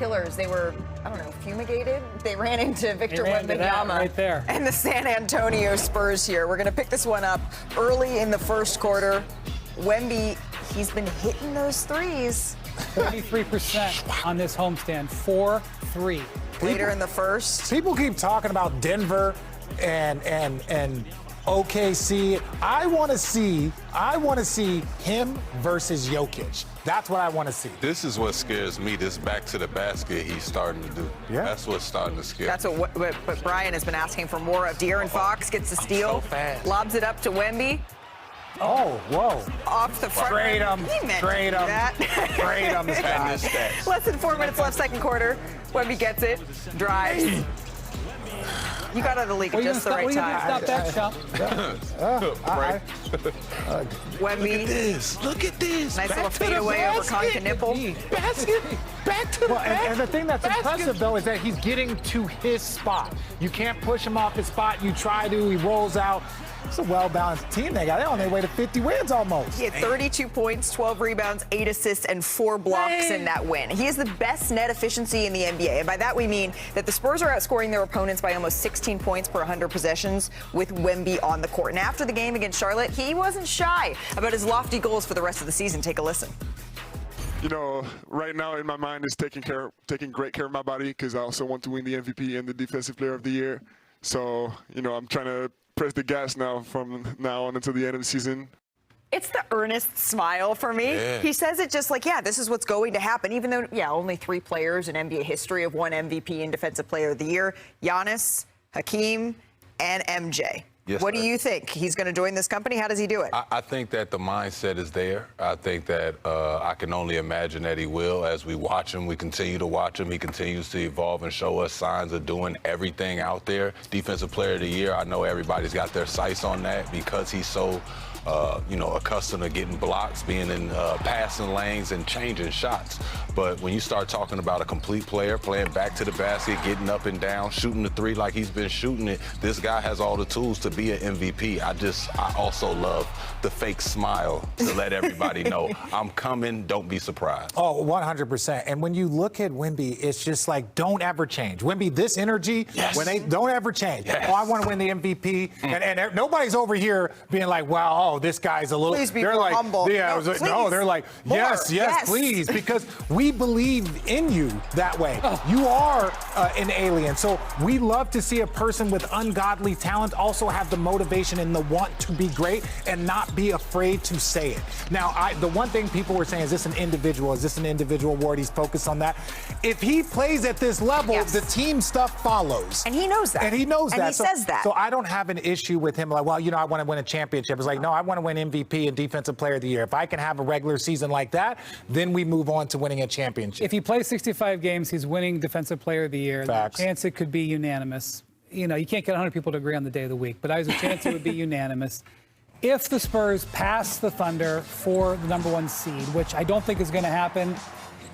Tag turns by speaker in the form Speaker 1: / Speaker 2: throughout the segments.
Speaker 1: Killers, they were, I don't know, fumigated. They ran into Victor
Speaker 2: Wembanyama
Speaker 1: right
Speaker 2: there.
Speaker 1: And the San Antonio Spurs here. We're going to pick this one up early in the first quarter. Wemby, he's been hitting those threes.
Speaker 2: 33% on this homestand, 4-3.
Speaker 1: Later in the first.
Speaker 3: People keep talking about Denver and OKC. I want to see him versus Jokic. That's what I want to see.
Speaker 4: This is what scares me. This back to the basket he's starting to do.
Speaker 3: Yeah.
Speaker 4: That's what's starting to scare.
Speaker 1: That's what Brian has been asking for more of. De'Aaron Fox gets the steal,
Speaker 4: so fast.
Speaker 1: lobs it up to Wemby.
Speaker 3: Oh, whoa.
Speaker 1: Off the front.
Speaker 3: Trade him.
Speaker 1: He meant
Speaker 3: Trade
Speaker 1: to do
Speaker 3: him.
Speaker 1: that.
Speaker 3: Trade him, this guy.
Speaker 1: Less than 4 minutes left, second quarter. Wemby gets it, drives. You got out of the league at just the right time.
Speaker 2: Stop that, Chump.
Speaker 1: Wemby.
Speaker 4: Look at this.
Speaker 1: Nice little fadeaway over Conka nipple.
Speaker 3: Back to the basket. And the thing that's impressive, though, is that he's getting to his spot. You can't push him off his spot. You try to, he rolls out. It's a well-balanced team they got. They're on their way to 50 wins almost.
Speaker 1: He had 32 points, 12 rebounds, 8 assists, and 4 blocks in that win. He has the best net efficiency in the NBA. And by that we mean that the Spurs are outscoring their opponents by almost 16 points per 100 possessions with Wemby on the court. And after the game against Charlotte, he wasn't shy about his lofty goals for the rest of the season. Take a listen.
Speaker 5: You know, right now in my mind is taking great care of my body because I also want to win the MVP and the Defensive Player of the Year. So, you know, I'm trying to press the gas now from now on until the end of the season.
Speaker 1: It's the earnest smile for me.
Speaker 4: Yeah.
Speaker 1: He says it just like, yeah, this is what's going to happen. Even though, yeah, only 3 players in NBA history have won MVP and Defensive Player of the Year. Giannis, Hakeem, and MJ.
Speaker 4: Yes,
Speaker 1: what
Speaker 4: sir.
Speaker 1: do you think? He's going to join this company? How does he do it?
Speaker 4: I think that the mindset is there. I think that I can only imagine that he will. As we watch him, we continue to watch him. He continues to evolve and show us signs of doing everything out there. Defensive Player of the Year, I know everybody's got their sights on that because he's so accustomed to getting blocks, being in passing lanes and changing shots. But when you start talking about a complete player, playing back to the basket, getting up and down, shooting the three like he's been shooting it, this guy has all the tools to be an MVP. I also love the fake smile to let everybody know I'm coming, don't be surprised.
Speaker 3: Oh, 100%. And when you look at Wemby, it's just like, don't ever change. Wemby, this energy, when they don't ever change.
Speaker 4: Yes.
Speaker 3: Oh, I want to win the MVP. And nobody's over here being like, wow, oh, this guy's a little.
Speaker 1: Please be
Speaker 3: they're
Speaker 1: more
Speaker 3: like,
Speaker 1: humble.
Speaker 3: Yeah, they're like, yes, please, because we believe in you that way. You are an alien. So we love to see a person with ungodly talent also have the motivation and the want to be great and not be afraid to say it. Now, the one thing people were saying, is this an individual? Is this an individual award? He's focused on that. If he plays at this level, the team stuff follows.
Speaker 1: And he knows that.
Speaker 3: And he knows that.
Speaker 1: And he says that.
Speaker 3: So I don't have an issue with him like, well, you know, I want to win a championship. It's like, no, I want to win MVP and Defensive Player of the Year. If I can have a regular season like that, then we move on to winning a championship.
Speaker 2: If he plays 65 games, he's winning Defensive Player of the Year.
Speaker 3: Facts.
Speaker 2: There's a chance it could be unanimous. You know, you can't get 100 people to agree on the day of the week, but there's a chance it would be unanimous. If the Spurs pass the Thunder for the #1 seed, which I don't think is going to happen,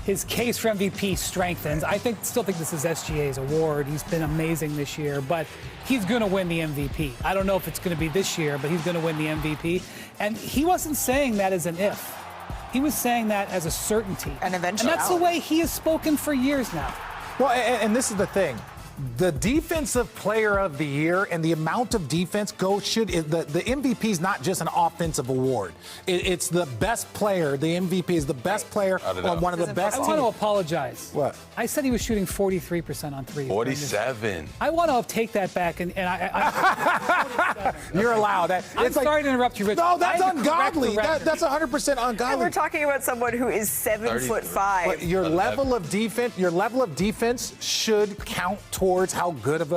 Speaker 2: his case for MVP strengthens. I still think this is SGA's award. He's been amazing this year, but he's going to win the MVP. I don't know if it's going to be this year, but he's going to win the MVP. And he wasn't saying that as an if. He was saying that as a certainty.
Speaker 1: An eventuality.
Speaker 2: And that's the way he has spoken for years now.
Speaker 3: Well, and this is the thing. The Defensive Player of the Year and the amount of defense the MVP is not just an offensive award. It's the best player. The MVP is the best player on one of the best
Speaker 2: I
Speaker 3: teams.
Speaker 2: want to apologize.
Speaker 3: What?
Speaker 2: I said he was shooting 43% on threes.
Speaker 4: 47.
Speaker 2: I want to take that back, and I
Speaker 3: You're allowed.
Speaker 2: I'm sorry to interrupt you, Rich.
Speaker 3: No, that's
Speaker 2: I had to correct
Speaker 3: ungodly.
Speaker 2: the record.
Speaker 3: That's 100% ungodly.
Speaker 1: And we're talking about someone who is 7'5".
Speaker 3: But your level of defense should count towards how good of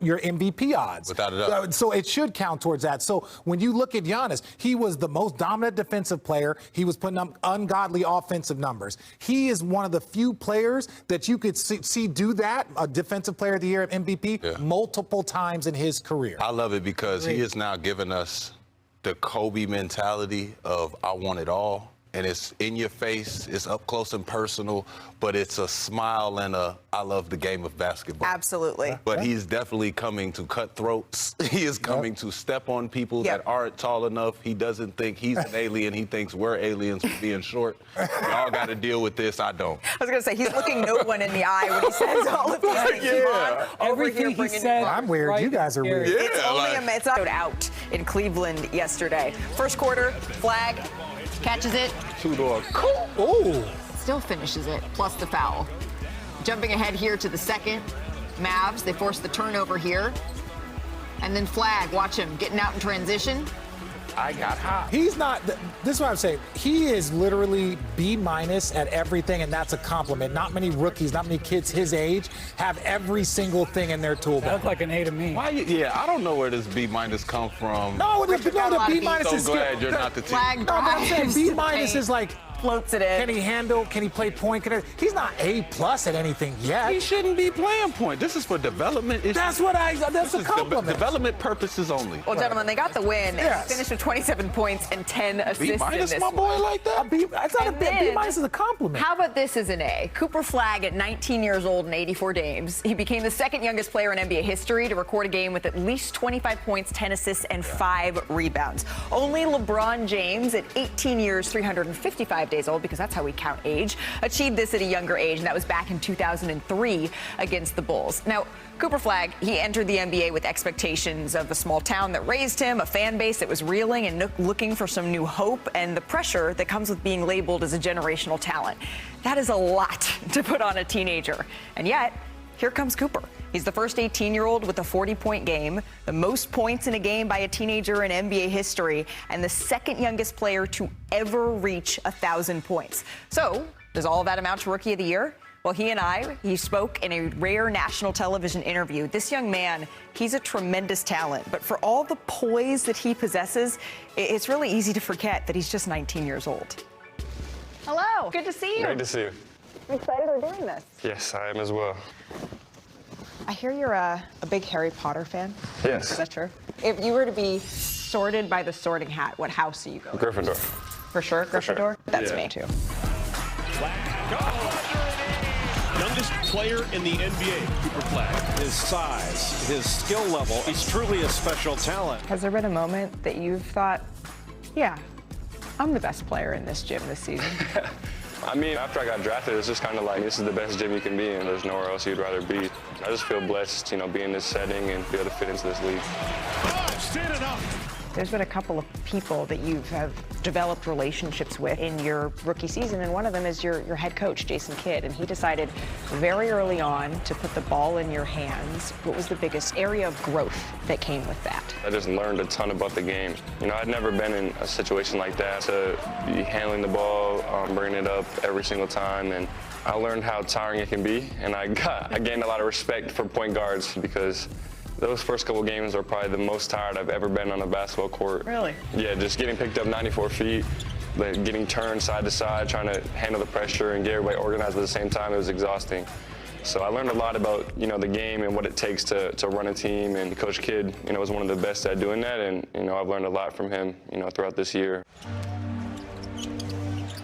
Speaker 3: your MVP odds.
Speaker 4: Without a doubt.
Speaker 3: So it should count towards that. So when you look at Giannis, he was the most dominant defensive player. He was putting up ungodly offensive numbers. He is one of the few players that you could see do that, a Defensive Player of the Year, MVP, multiple times in his career.
Speaker 4: I love it because he is now giving us the Kobe mentality of I want it all. and it's in your face, it's up close and personal, but it's a smile and I love the game of basketball.
Speaker 1: Absolutely.
Speaker 4: But he's definitely coming to cut throats. He is coming to step on people that aren't tall enough. He doesn't think he's an alien. He thinks we're aliens for being short. Y'all got to deal with this. I don't.
Speaker 1: I was going to say, he's looking no one in the eye when he says all of these things.
Speaker 4: Yeah.
Speaker 2: Everything he said.
Speaker 3: I'm weird.
Speaker 2: Right,
Speaker 3: you guys are weird.
Speaker 4: Yeah,
Speaker 1: It's only it's out in Cleveland yesterday. First quarter, flag, catches it,
Speaker 4: Two-door.
Speaker 3: Oh.
Speaker 1: still finishes it, plus the foul. Jumping ahead here to the second, Mavs, they force the turnover here. And then flag, watch him getting out in transition.
Speaker 4: I got hot.
Speaker 3: He's not. This is what I'm saying. He is literally B- at everything, and that's a compliment. Not many rookies, not many kids his age have every single thing in their toolbox.
Speaker 2: Sounds like an A to me.
Speaker 4: Why? Yeah, I don't know where this B- come from.
Speaker 3: No, the B-
Speaker 4: I'm
Speaker 3: is
Speaker 4: so glad you're not the team.
Speaker 1: Flag
Speaker 3: No, but I'm saying
Speaker 1: drives
Speaker 3: B-
Speaker 1: to the paint,
Speaker 3: is like.
Speaker 1: floats it in.
Speaker 3: Can he handle? Can he play point? He's not A+ at anything yet.
Speaker 4: He shouldn't be playing point. This is for development issues.
Speaker 3: That's a compliment.
Speaker 4: Development purposes only.
Speaker 1: Well, gentlemen, they got the win.
Speaker 3: Yes.
Speaker 1: They finished with 27 points and 10 assists
Speaker 4: B-
Speaker 1: in this
Speaker 4: my boy
Speaker 1: one.
Speaker 4: like that?
Speaker 3: It's not
Speaker 1: And
Speaker 3: a B-
Speaker 1: then-
Speaker 3: B- is a compliment.
Speaker 1: How about this as an A? Cooper Flagg at 19 years old and 84 games. He became the second youngest player in NBA history to record a game with at least 25 points, 10 assists, and 5 rebounds. Only LeBron James at 18 years, 355 days old, because that's how we count age, achieved this at a younger age, and that was back in 2003 against the Bulls. Now, Cooper Flagg, he entered the NBA with expectations of a small town that raised him, a fan base that was reeling and looking for some new hope, and the pressure that comes with being labeled as a generational talent. That is a lot to put on a teenager. And yet, here comes Cooper. He's the first 18-year-old with a 40-point game, the most points in a game by a teenager in NBA history, and the second youngest player to ever reach 1,000 points. So, does all of that amount to Rookie of the Year? Well, he spoke in a rare national television interview. This young man, he's a tremendous talent, but for all the poise that he possesses, it's really easy to forget that he's just 19 years old. Hello, good to see you.
Speaker 6: Great to see you.
Speaker 1: I'm excited we're doing this.
Speaker 6: Yes, I am as well.
Speaker 1: I hear you're a big Harry Potter fan.
Speaker 6: Yes.
Speaker 1: Is that true? If you were to be sorted by the sorting hat, what house do you go in?
Speaker 6: Gryffindor.
Speaker 1: For sure, Gryffindor?
Speaker 6: sure.
Speaker 1: That's
Speaker 6: Yeah.
Speaker 1: me too.
Speaker 7: Youngest player in the NBA, Cooper Flagg. His size, his skill level, he's truly a special talent.
Speaker 1: Has there been a moment that you've thought, yeah, I'm the best player in this gym this season?
Speaker 6: I mean, after I got drafted, it's just kind of like, this is the best gym you can be in. There's nowhere else you'd rather be. I just feel blessed, be in this setting and be able to fit into this league.
Speaker 7: Standing up.
Speaker 1: There's been a couple of people that you have developed relationships with in your rookie season, and one of them is your head coach, Jason Kidd, and he decided very early on to put the ball in your hands. What was the biggest area of growth that came with that?
Speaker 6: I just learned a ton about the game. I'd never been in a situation like that, to be handling the ball, bringing it up every single time, and I learned how tiring it can be, and I gained a lot of respect for point guards, because those first couple games are probably the most tired I've ever been on a basketball court.
Speaker 1: Really?
Speaker 6: Yeah, just getting picked up 94 feet, but getting turned side to side, trying to handle the pressure and get everybody organized at the same time, it was exhausting. So I learned a lot about, the game and what it takes to run a team, and Coach Kidd, was one of the best at doing that, and, I've learned a lot from him, throughout this year.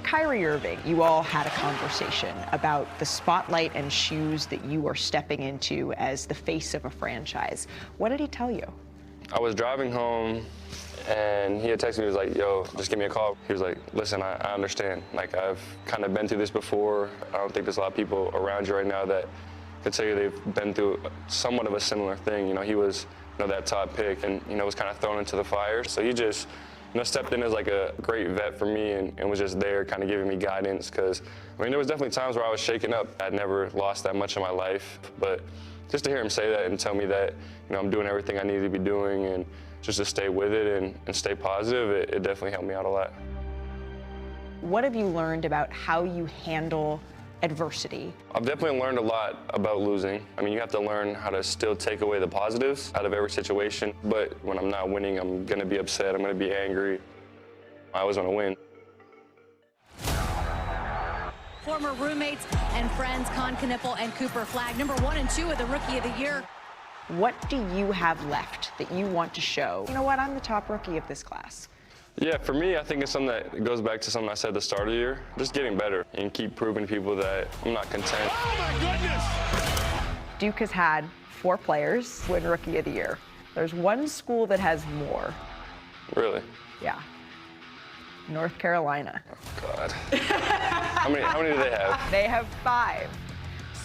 Speaker 1: Kyrie Irving, you all had a conversation about the spotlight and shoes that you are stepping into as the face of a franchise. What did he tell you?
Speaker 6: I was driving home, and he had texted me, he was like, yo, just give me a call. He was like, listen, I understand. Like, I've kind of been through this before. I don't think there's a lot of people around you right now that could tell you they've been through somewhat of a similar thing. He was, that top pick, and, was kind of thrown into the fire. So he just, stepped in as like a great vet for me, and was just there kind of giving me guidance, because, there was definitely times where I was shaken up. I'd never lost that much in my life, but just to hear him say that and tell me that, I'm doing everything I need to be doing, and just to stay with it and stay positive, it definitely helped me out a lot.
Speaker 1: What have you learned about how you handle adversity?
Speaker 6: I've definitely learned a lot about losing. You have to learn how to still take away the positives out of every situation, but when I'm not winning, I'm gonna be upset, I'm gonna be angry. I always wanna win.
Speaker 8: Former roommates and friends, Con Knippel and Cooper Flagg, number 1 and 2 of the Rookie of the Year.
Speaker 1: What do you have left that you want to show? You know what, I'm the top rookie of this class.
Speaker 6: Yeah, for me, I think it's something that goes back to something I said at the start of the year. Just getting better and keep proving to people that I'm not content.
Speaker 7: Oh, my goodness!
Speaker 1: Duke has had 4 players win Rookie of the Year. There's one school that has more.
Speaker 6: Really?
Speaker 1: Yeah. North Carolina.
Speaker 6: God. How many do they have?
Speaker 1: They have 5.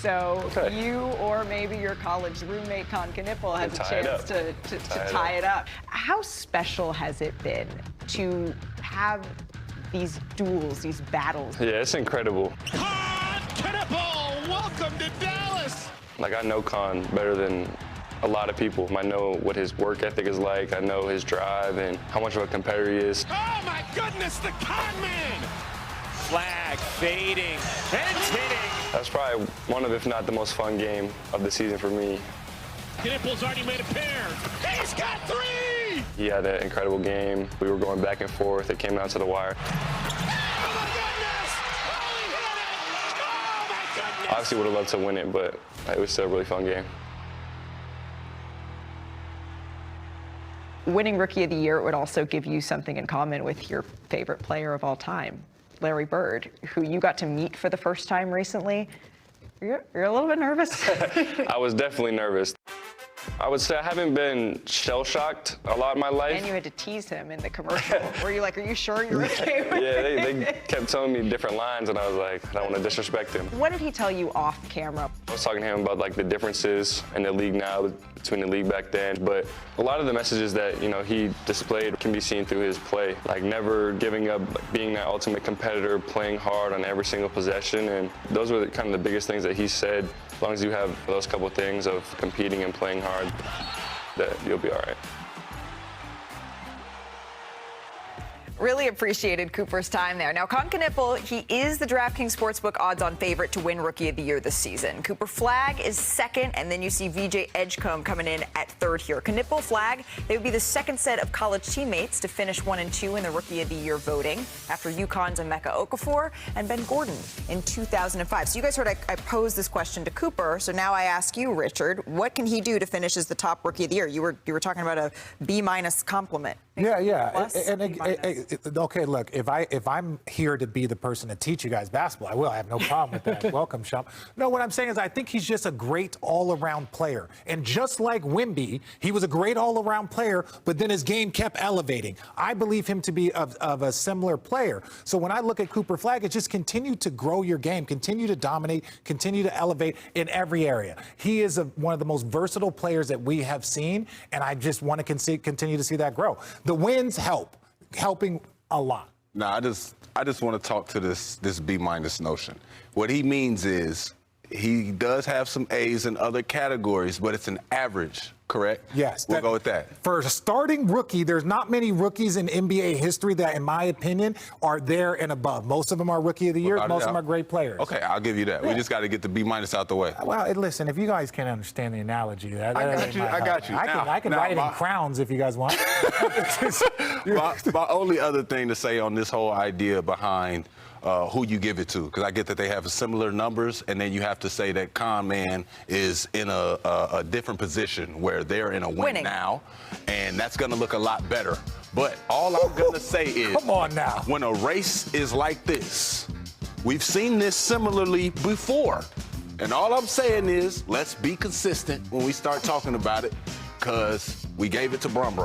Speaker 1: So
Speaker 6: Okay.
Speaker 1: you or maybe your college roommate Con Knipple has a
Speaker 6: tie it
Speaker 1: chance
Speaker 6: up.
Speaker 1: to tie it up. How special has it been to have these duels, these battles?
Speaker 6: Yeah, it's incredible.
Speaker 7: Con Knipple, welcome to Dallas!
Speaker 6: Like, I know Con better than a lot of people. I know what his work ethic is like. I know his drive and how much of a competitor he is.
Speaker 7: Oh, my goodness, the Con Man! Flag fading and hitting.
Speaker 6: That's probably one of, if not the most fun game of the season for me.
Speaker 7: Knipple's already made a pair. He's got 3!
Speaker 6: He had an incredible game. We were going back and forth. It came down to the wire.
Speaker 7: Oh, my goodness! Oh, he hit it! Oh, my goodness!
Speaker 6: Obviously would have loved to win it, but it was still a really fun game.
Speaker 1: Winning Rookie of the Year would also give you something in common with your favorite player of all time, Larry Bird, who you got to meet for the first time recently. You're a little bit nervous?
Speaker 6: I was definitely nervous. I would say I haven't been shell-shocked a lot in my life.
Speaker 1: And you had to tease him in the commercial. Were you like, are you sure you're okay with
Speaker 6: Yeah,
Speaker 1: it?
Speaker 6: they kept telling me different lines, and I was like, I don't want to disrespect him.
Speaker 1: What did he tell you off camera?
Speaker 6: I was talking to him about like the differences in the league now between the league back then, but a lot of the messages that he displayed can be seen through his play, like never giving up, being that ultimate competitor, playing hard on every single possession, and those were kind of the biggest things that he said. As long as you have those couple things of competing and playing hard, that you'll be all right.
Speaker 1: Really appreciated Cooper's time there. Now, Con Knipple, he is the DraftKings Sportsbook odds-on favorite to win Rookie of the Year this season. Cooper Flagg is second, and then you see VJ Edgecombe coming in at third here. Knipple, Flagg, they would be the second set of college teammates to finish 1 and 2 in the Rookie of the Year voting after UConn's Emeka Okafor and Ben Gordon in 2005. So you guys heard I posed this question to Cooper, so now I ask you, Richard, what can he do to finish as the top Rookie of the Year? You were talking about a B- compliment.
Speaker 3: Yeah.
Speaker 1: Plus,
Speaker 3: Okay, look, if I'm here to be the person to teach you guys basketball, I will. I have no problem with that. Welcome, Shump. No, what I'm saying is I think he's just a great all-around player. And just like Wemby, he was a great all-around player, but then his game kept elevating. I believe him to be of a similar player. So when I look at Cooper Flagg, it's just continue to grow your game, continue to dominate, continue to elevate in every area. He is one of the most versatile players that we have seen, and I just want to continue to see that grow. The wins helping a lot.
Speaker 4: No, I just want to talk to this B- notion. What he means is he does have some A's in other categories, but it's an average, correct?
Speaker 3: Yes.
Speaker 4: We'll go with that.
Speaker 3: For a starting rookie, there's not many rookies in NBA history that, in my opinion, are there and above. Most of them are Rookie of the Year. Most of them are great players.
Speaker 4: Okay, I'll give you that. Yeah. We just got to get the B- out the way.
Speaker 3: Well, listen, if you guys can't understand the analogy, I got you. I can write it in crowns if you guys want.
Speaker 4: my only other thing to say on this whole idea behind who you give it to, because I get that they have similar numbers, and then you have to say that Con Man is in a different position where they're in a win now, and that's going to look a lot better. But all I'm going to say is,
Speaker 3: come on now,
Speaker 4: when a race is like this, we've seen this similarly before, and all I'm saying is let's be consistent when we start talking about it, because we gave it to Bron.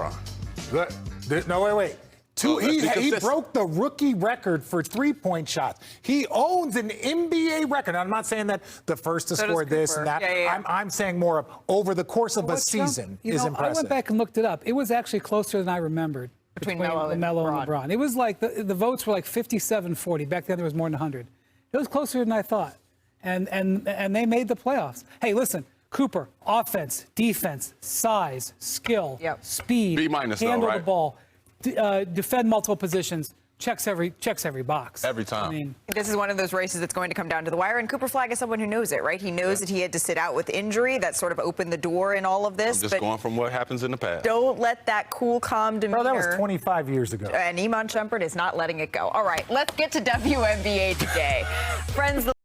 Speaker 3: No, wait. He broke the rookie record for three-point shots. He owns an NBA record. I'm not saying that the first to score this and that. Yeah. I'm saying more of over the course of a season is impressive.
Speaker 2: I went back and looked it up. It was actually closer than I remembered between Melo and LeBron. It was like the votes were like 57-40. Back then there was more than 100. It was closer than I thought. And they made the playoffs. Hey, listen. Cooper, offense, defense, size, skill, speed,
Speaker 4: B-
Speaker 2: handle the ball, defend multiple positions, checks every box.
Speaker 4: Every time.
Speaker 2: I mean,
Speaker 1: this is one of those races that's going to come down to the wire, and Cooper Flagg is someone who knows it, right? He knows that he had to sit out with injury. That sort of opened the door in all of this.
Speaker 4: I'm just going from what happens in the past.
Speaker 1: Don't let that cool, calm demeanor.
Speaker 3: Bro, that was 25 years ago.
Speaker 1: And Iman Shumpert is not letting it go. All right, let's get to WNBA today. Friends,